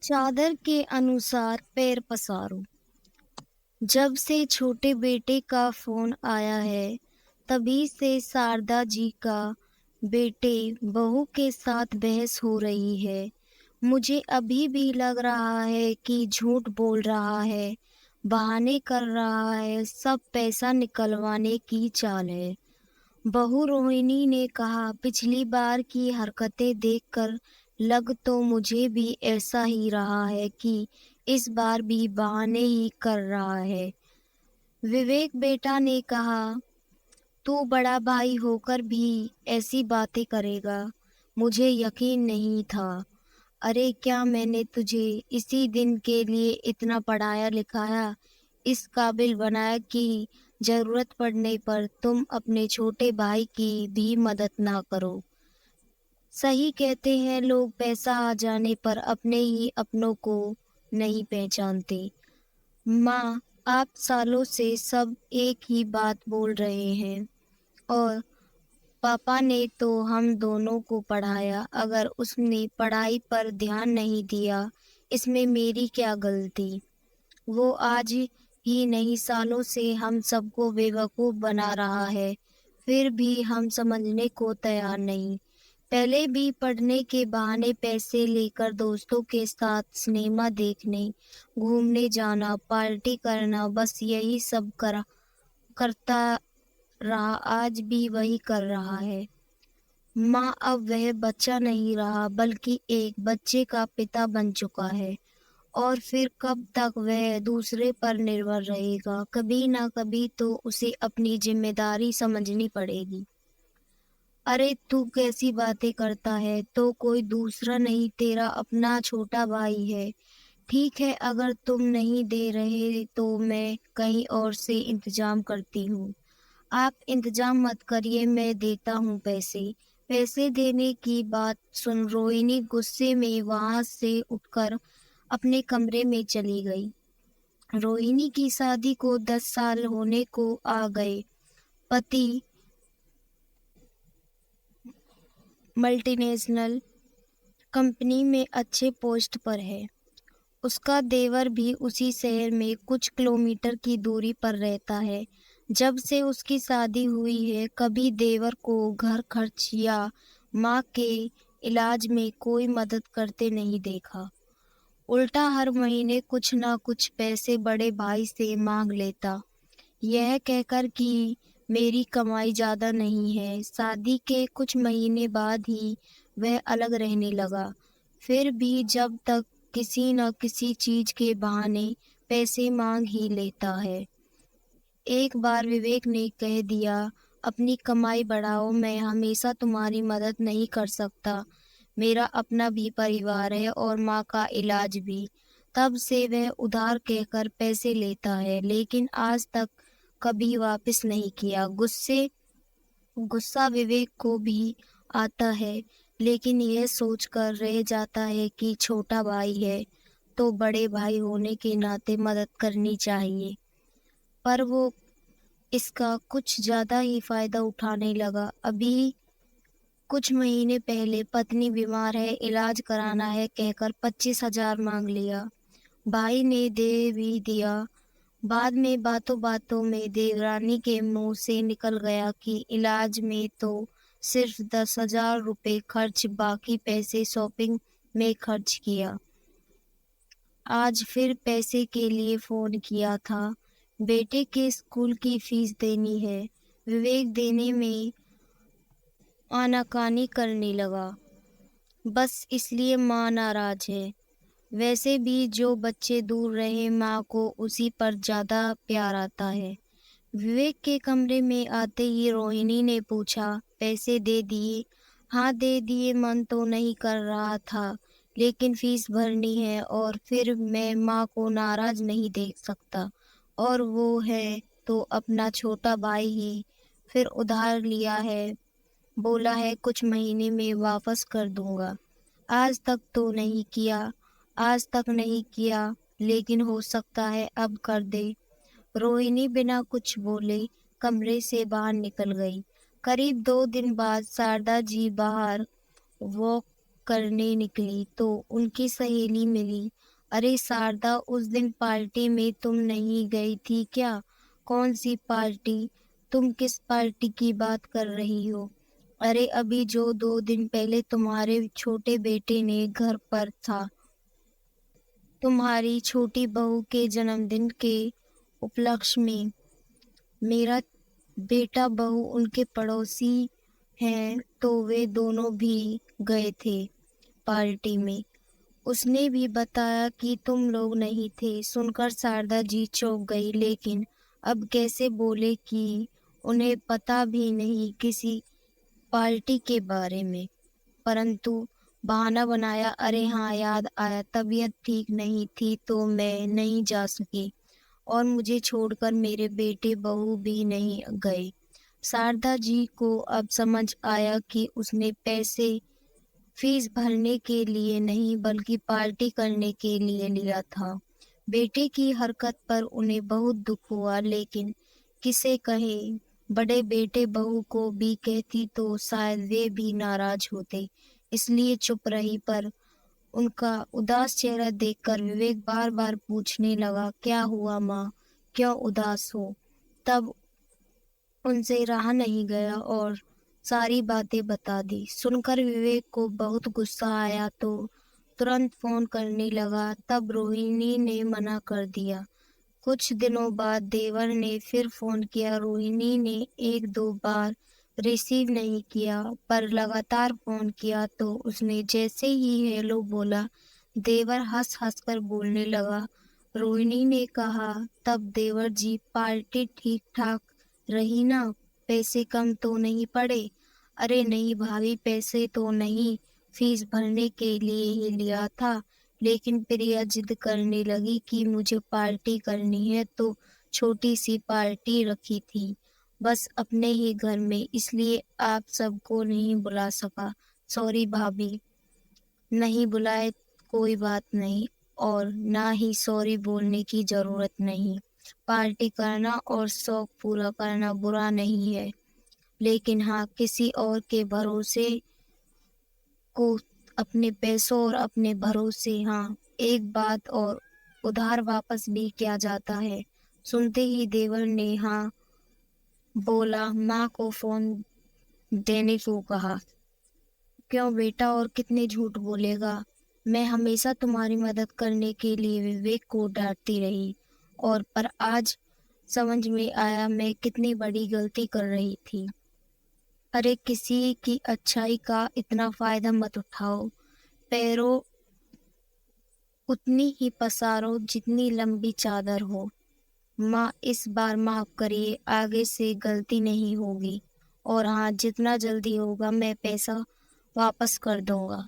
चादर के अनुसार पैर पसारो। जब से छोटे बेटे का फोन आया है, तभी से शारदा जी का बेटे बहू के साथ बहस हो रही है। मुझे अभी भी लग रहा है कि झूठ बोल रहा है, बहाने कर रहा है, सब पैसा निकलवाने की चाल है। बहू रोहिणी ने कहा, पिछली बार की हरकतें देखकर लग तो मुझे भी ऐसा ही रहा है कि इस बार भी बहाने ही कर रहा है। विवेक बेटा ने कहा, तू बड़ा भाई होकर भी ऐसी बातें करेगा, मुझे यकीन नहीं था। अरे क्या मैंने तुझे इसी दिन के लिए इतना पढ़ाया लिखाया, इस काबिल बनाया कि जरूरत पड़ने पर तुम अपने छोटे भाई की भी मदद ना करो। सही कहते हैं लोग, पैसा आ जाने पर अपने ही अपनों को नहीं पहचानते। माँ, आप सालों से सब एक ही बात बोल रहे हैं और पापा ने तो हम दोनों को पढ़ाया, अगर उसने पढ़ाई पर ध्यान नहीं दिया, इसमें मेरी क्या गलती। वो आज ही नहीं, सालों से हम सबको बेवकूफ़ बना रहा है, फिर भी हम समझने को तैयार नहीं। पहले भी पढ़ने के बहाने पैसे लेकर दोस्तों के साथ सिनेमा देखने, घूमने जाना, पार्टी करना, बस यही सब करता रहा, आज भी वही कर रहा है। माँ, अब वह बच्चा नहीं रहा, बल्कि एक बच्चे का पिता बन चुका है। और फिर कब तक वह दूसरे पर निर्भर रहेगा। कभी ना कभी तो उसे अपनी जिम्मेदारी समझनी पड़ेगी। अरे तू कैसी बातें करता है, तो कोई दूसरा नहीं, तेरा अपना छोटा भाई है। ठीक है, अगर तुम नहीं दे रहे तो मैं कहीं और से इंतजाम करती हूँ। आप इंतजाम मत करिए, मैं देता हूँ पैसे। पैसे देने की बात सुन रोहिणी गुस्से में वहां से उठकर अपने कमरे में चली गई। रोहिणी की शादी को 10 साल होने को आ गए। पति मल्टीनेशनल कंपनी में अच्छे पोस्ट पर है। उसका देवर भी उसी शहर में कुछ किलोमीटर की दूरी पर रहता है। जब से उसकी शादी हुई है, कभी देवर को घर खर्च या माँ के इलाज में कोई मदद करते नहीं देखा। उल्टा हर महीने कुछ ना कुछ पैसे बड़े भाई से मांग लेता, यह कहकर कि मेरी कमाई ज़्यादा नहीं है। शादी के कुछ महीने बाद ही वह अलग रहने लगा। फिर भी जब तक किसी न किसी चीज के बहाने पैसे मांग ही लेता है। एक बार विवेक ने कह दिया, अपनी कमाई बढ़ाओ, मैं हमेशा तुम्हारी मदद नहीं कर सकता, मेरा अपना भी परिवार है और माँ का इलाज भी। तब से वह उधार कहकर पैसे लेता है, लेकिन आज तक कभी वापस नहीं किया। गुस्सा विवेक को भी आता है, लेकिन यह सोचकर रह जाता है कि छोटा भाई है तो बड़े भाई होने के नाते मदद करनी चाहिए। पर वो इसका कुछ ज्यादा ही फायदा उठाने लगा। अभी कुछ महीने पहले पत्नी बीमार है, इलाज कराना है कहकर 25,000 मांग लिया। भाई ने दे भी दिया। बाद में बातों बातों में देवरानी के मुंह से निकल गया कि इलाज में तो सिर्फ 10,000 रुपये खर्च, बाकी पैसे शॉपिंग में खर्च किया। आज फिर पैसे के लिए फोन किया था, बेटे के स्कूल की फीस देनी है। विवेक देने में आनाकानी करने लगा, बस इसलिए माँ नाराज है। वैसे भी जो बच्चे दूर रहे, माँ को उसी पर ज्यादा प्यार आता है। विवेक के कमरे में आते ही रोहिणी ने पूछा, पैसे दे दिए? हाँ दे दिए, मन तो नहीं कर रहा था, लेकिन फीस भरनी है और फिर मैं माँ को नाराज नहीं देख सकता। और वो है तो अपना छोटा भाई ही। फिर उधार लिया है, बोला है कुछ महीने में वापस कर दूंगा। आज तक नहीं किया, लेकिन हो सकता है अब कर दे। रोहिणी बिना कुछ बोले कमरे से बाहर निकल गई। करीब 2 दिन बाद शारदा जी बाहर वॉक کرنے نکلی تو ان کی سہیلی ملی۔ ارے شاردا، اس دن پارٹی میں تم نہیں گئی تھی کیا؟ کون سی پارٹی؟ تم کس پارٹی کی بات کر رہی ہو؟ ارے ابھی جو 2 دن پہلے تمہارے چھوٹے بیٹے نے گھر پر تھا۔ تمہاری چھوٹی بہو کے جنم دن کے اپلکش میں میرا بیٹا بہو ان کے پڑوسی ہیں تو وہ دونوں بھی گئے تھے پارٹی میں۔ اس نے بھی بتایا کہ تم لوگ نہیں تھے۔ سن کر شاردا جی چونک گئی، لیکن اب کیسے بولے کہ انہیں پتا بھی نہیں کسی پارٹی کے بارے میں، پرنتو بہانہ بنایا، ارے ہاں یاد آیا، طبیعت ٹھیک نہیں تھی تو میں نہیں جا سکی اور مجھے چھوڑ کر میرے بیٹے بہو بھی نہیں گئے۔ شاردا جی کو اب سمجھ آیا کہ اس نے پیسے فیس بھرنے کے لیے نہیں بلکہ پارٹی کرنے کے لیے لیا تھا۔ بیٹے کی حرکت پر انہیں بہت دکھ ہوا، لیکن کسے کہے؟ بڑے بیٹے بہو کو بھی کہتی تو شاید وہ بھی ناراض ہوتے، اس لیے چپ رہی۔ پر ان کا اداس چہرہ دیکھ کر وویک بار بار پوچھنے لگا، کیا ہوا ماں؟ کیوں اداس ہو؟ تب ان سے رہا نہیں گیا اور ساری باتیں بتا دی۔ سن کر وویک کو بہت غصہ آیا تو ترنت فون کرنے لگا، تب روہنی نے منع کر دیا۔ کچھ دنوں بعد دیور نے پھر فون کیا۔ روہنی نے 1-2 بار ریسیو نہیں کیا، پر لگاتار فون کیا تو اس نے جیسے ہی ہیلو بولا، دیور ہنس ہنس کر بولنے لگا۔ روہنی نے کہا، تب دیور جی پارٹی ٹھیک ٹھاک رہی نا؟ پیسے کم تو نہیں پڑے؟ ارے نہیں بھابھی، پیسے تو نہیں، فیس بھرنے کے لیے ہی لیا تھا، لیکن پریا ضد کرنے لگی کہ مجھے پارٹی کرنی ہے تو چھوٹی سی پارٹی رکھی تھی، بس اپنے ہی گھر میں، اس لیے آپ سب کو نہیں بلا سکا، سوری بھابھی۔ نہیں بلائے کوئی بات نہیں، اور نہ ہی سوری بولنے کی ضرورت نہیں۔ پارٹی کرنا اور شوق پورا کرنا برا نہیں ہے، لیکن ہاں کسی اور کے بھروسے کو اپنے پیسوں اور اپنے بھروسے، ہاں ایک بات اور، ادھار واپس بھی کیا جاتا ہے۔ سنتے ہی دیور نے ہاں بولا، ماں کو فون دینے کو کہا۔ کیوں بیٹا، اور کتنے جھوٹ بولے گا؟ میں ہمیشہ تمہاری مدد کرنے کے لیے وویک کو ڈانٹتی رہی، اور پر آج سمجھ میں آیا میں کتنی بڑی غلطی کر رہی تھی۔ ارے کسی کی اچھائی کا اتنا فائدہ مت اٹھاؤ، پیروں اتنی ہی پسارو جتنی لمبی چادر ہو۔ ماں اس بار معاف کریے، آگے سے غلطی نہیں ہوگی، اور ہاں جتنا جلدی ہوگا میں پیسہ واپس کر دوں گا۔